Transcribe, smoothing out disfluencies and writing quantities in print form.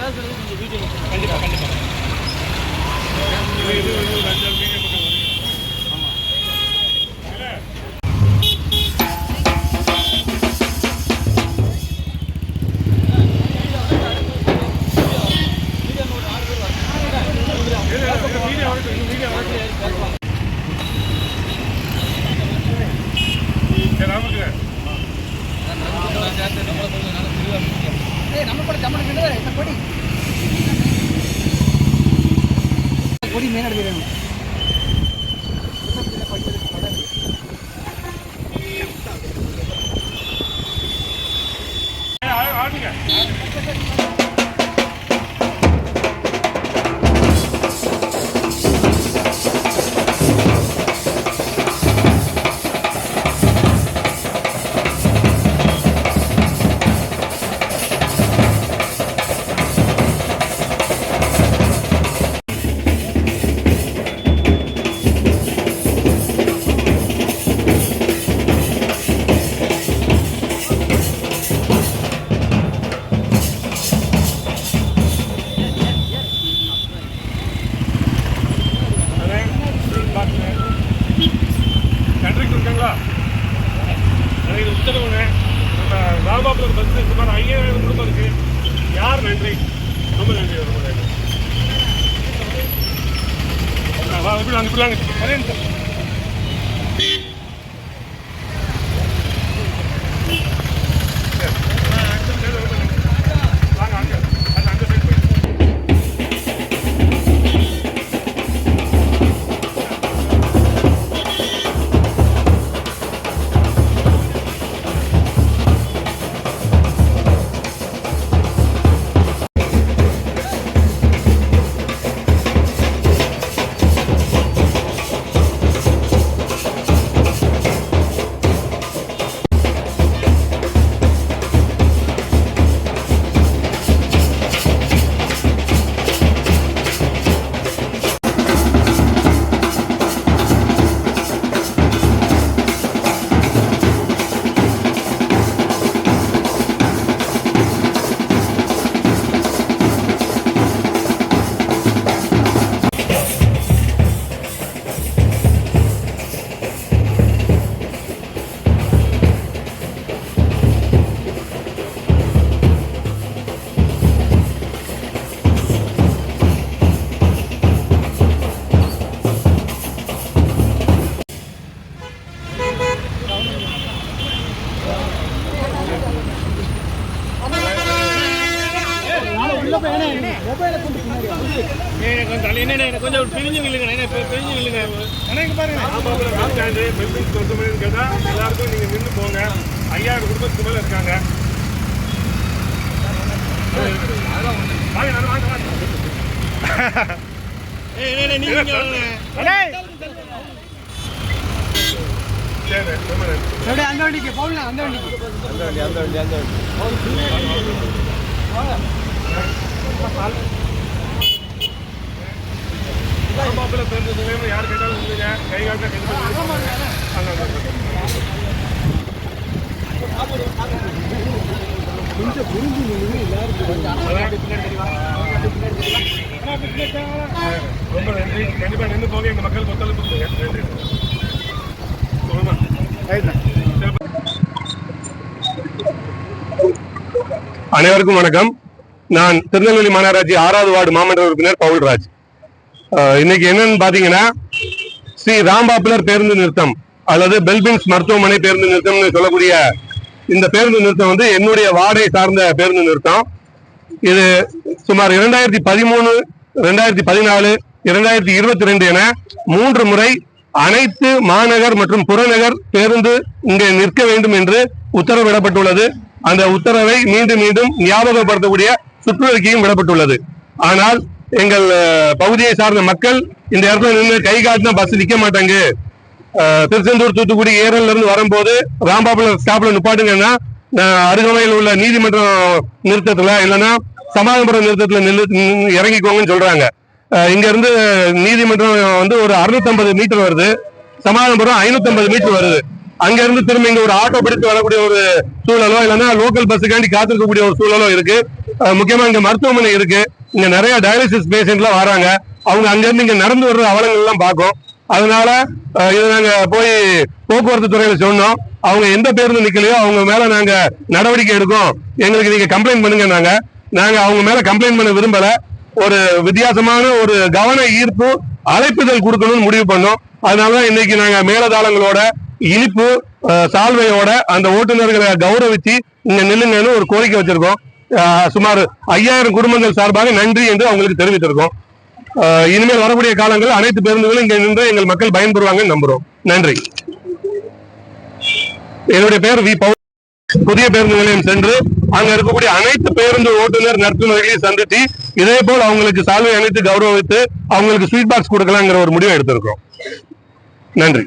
கண்டிப்பா கண்டிப்பா கொடி மேல எடுக்கிறேன். ராம்பாபுரம் பஸ் சுமார் 5000 குடும்பம் இருக்கு. யார் நன்றி? ரொம்ப நன்றி, ரொம்ப நன்றி. கொஞ்சம் பிரிஞ்சு நில்லுங்க, பிரிஞ்சு நில்லுங்க. கேட்டா எல்லாருக்கும் நீங்க நின்று போங்க. 5000 குடும்பத்துக்கு மேல இருக்காங்க. அந்த வண்டிக்கு போகலாம், அந்த வண்டிக்கு ராம்பாபுரம் பேருந்து யார் கேட்டாலும் சொல்லுங்க. கை காட்ட கொஞ்சம் புரிஞ்சு ரொம்ப நன்றி. கண்டிப்பா நின்று போக எங்க மக்கள் ஒத்துழைப்பு கொடுங்க. நன்றி. அனைவருக்கும் வணக்கம். நான் திருநெல்வேலி மாநகராட்சி 6வது வார்டு மாமன்ற உறுப்பினர் பவுல்ராஜ். இன்னைக்கு என்னன்னு பாத்தீங்கன்னா, ஸ்ரீ ராம்பாபுலர் பேருந்து நிறுத்தம் அல்லது பெல்பின்ஸ் மருத்துவமனை பேருந்து நிறுத்தம்னு சொல்லக்கூடிய இந்த பேருந்து நிறுத்தம் வந்து என்னுடைய வார்டை சார்ந்த பேருந்து நிறுத்தம். இது சுமார் 2013, 2014, 2022 என 3 முறை அனைத்து மாநகர் மற்றும் புறநகர் பேருந்து இங்கே நிற்க வேண்டும் என்று உத்தரவிடப்பட்டுள்ளது. அந்த உத்தரவை மீண்டும் மீண்டும் ஞாபகப்படுத்தக்கூடிய சுற்றறிக்கையும் விடப்பட்டுள்ளது. ஆனால் எங்கள் பகுதியை சார்ந்த மக்கள் இந்த இடத்துல நின்று கை காட்டினா பஸ் நிக்க மாட்டாங்க, திருச்செந்தூர் தூத்துக்குடி ஏரல்ல இருந்து வரும்போது ராம்பாபுரம் ஸ்டாப்ல நிப்பாட்டுங்கன்னா அருகாமையில் உள்ள நீதிமன்றம் நிறுத்தத்துல இல்லைன்னா சமாதானபுரம் நிறுத்தத்துல இறங்கிக்கோங்கன்னு சொல்றாங்க. இங்க இருந்து நீதிமன்றம் வந்து ஒரு 650 மீட்டர் வருது, சமாதானபுரம் 550 மீட்டர் வருது. அங்க இருந்து திரும்ப இங்க ஒரு ஆட்டோ பிடித்து வரக்கூடிய ஒரு சூழலோ இல்லைன்னா லோக்கல் பஸ்ஸுக்காண்டி காத்திருக்கக்கூடிய ஒரு சூழலோ இருக்கு. முக்கியமா இங்க மருத்துவமனை இருக்கு, இங்க நிறைய டயாலிசிஸ் பேஷண்ட்லாம் வராங்க, அவங்க அங்கிருந்து இங்க நடந்து வர்ற அவலங்கள் எல்லாம் பார்க்கும். அதனால இதை நாங்க போய் போக்குவரத்து துறையில சொன்னோம். அவங்க எந்த பேருந்து நிக்கலையோ அவங்க மேல நாங்க நடவடிக்கை எடுக்கும், எங்களுக்கு நீங்க கம்ப்ளைண்ட் பண்ணுங்க. நாங்க அவங்க மேல கம்ப்ளைண்ட் பண்ண விரும்பல. ஒரு வித்தியாசமான ஒரு கவன ஈர்ப்பு அழைப்புதல் கொடுக்கணும்னு முடிவு பண்ணோம். அதனாலதான் இன்னைக்கு நாங்க மேலதாளங்களோட இனிப்பு சால்வையோட அந்த ஓட்டுநர்களை கௌரவிச்சு இங்க நில்லுங்கன்னு ஒரு கோரிக்கை வச்சிருக்கோம். சுமார் 5000 குடும்பங்கள் சார்பாக நன்றி என்று அவங்களுக்கு தெரிவித்திருக்கோம். இனிமேல் வரக்கூடிய காலங்களில் அனைத்து பேருந்துகளும் இங்க நின்று எங்கள் மக்கள் பயன்பெறுவாங்கன்னு நம்புறோம். நன்றி. என்னுடைய பேர் வி. பவுல். புதிய பேருந்து நிலையம் சென்று அங்க இருக்கக்கூடிய அனைத்து பேருந்து ஓட்டுநர் நடத்துனர்களையும் சந்திச்சு இதே போல் அவங்களுக்கு சால்வை அணைத்து கௌரவித்து அவங்களுக்கு ஸ்வீட் பாக்ஸ் கொடுக்கலாங்கிற ஒரு முடிவை எடுத்திருக்கோம். நன்றி.